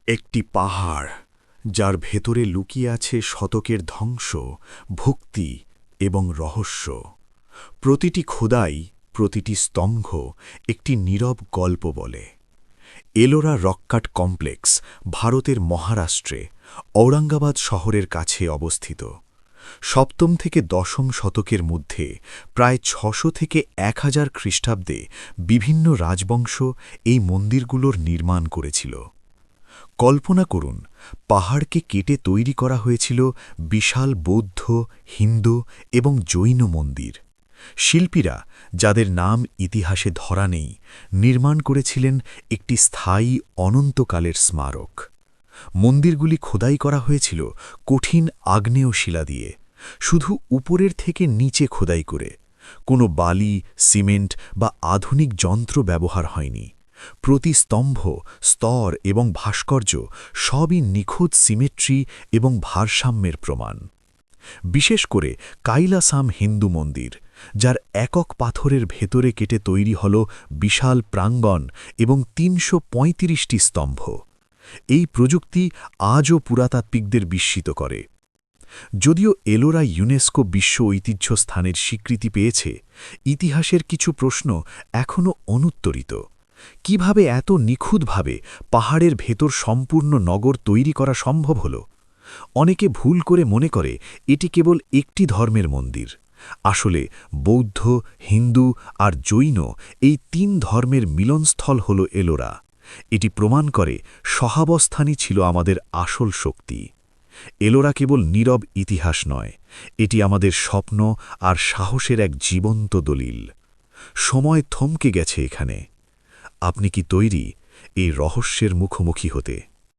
একটি পাহাড় যার ভেতরে লুকিয়ে আছে শতকের ধ্বংস, ভক্তি এবং রহস্য। প্রতিটি খোদাই, প্রতিটি স্তম্ভ একটি নীরব গল্প বলে। এলোরা রক কাট কমপ্লেক্স ভারতের মহারাষ্ট্রে ঔরঙ্গাবাদ শহরের কাছে অবস্থিত। সপ্তম থেকে দশম শতকের মধ্যে প্রায় ৬০০ থেকে ১০০০ খ্রিস্টাব্দে বিভিন্ন রাজবংশ এই মন্দিরগুলোর নির্মাণ করেছিল। কল্পনা করুন, পাহাড়কে কেটে তৈরি করা হয়েছিল বিশাল বৌদ্ধ, হিন্দু এবং জৈন মন্দির। শিল্পীরা, যাদের নাম ইতিহাসে ধরা নেই, নির্মাণ করেছিলেন একটি স্থায়ী অনন্তকালের স্মারক। মন্দিরগুলি খোদাই করা হয়েছিল কঠিন আগ্নেয় শিলা দিয়ে, শুধু উপরের থেকে নিচে খোদাই করে। কোনো বালি, সিমেন্ট বা আধুনিক যন্ত্র ব্যবহার হয়নি। প্রতি স্তম্ভ, স্তর এবং ভাস্কর্য সবই নিখুঁত সিমেট্রি এবং ভারসাম্যের প্রমাণ। বিশেষ করে কাইলাসাম হিন্দু মন্দির, যার একক পাথরের ভেতরে কেটে তৈরি হল বিশাল প্রাঙ্গণ এবং ৩৩৫টি স্তম্ভ। এই প্রযুক্তি আজও পুরাতাত্ত্বিকদের বিস্মিত করে। যদিও এলোরা ইউনেস্কো বিশ্ব ঐতিহ্য স্থানের স্বীকৃতি পেয়েছে, ইতিহাসের কিছু প্রশ্ন এখনও অনুত্তরিত। কিভাবে এত নিখুঁতভাবে পাহাড়ের ভেতর সম্পূর্ণ নগর তৈরি করা সম্ভব হল? অনেকে ভুল করে মনে করে এটি কেবল একটি ধর্মের মন্দির। আসলে বৌদ্ধ, হিন্দু আর জৈন এই ৩ ধর্মের মিলনস্থল হল এলোরা। এটি প্রমাণ করে সহাবস্থানই ছিল আমাদের আসল শক্তি। এলোরা কেবল নীরব ইতিহাস নয়, এটি আমাদের স্বপ্ন আর সাহসের এক জীবন্ত দলিল। সময় থমকে গেছে এখানে। আপনি কি তৈরি এই রহস্যের মুখোমুখি হতে?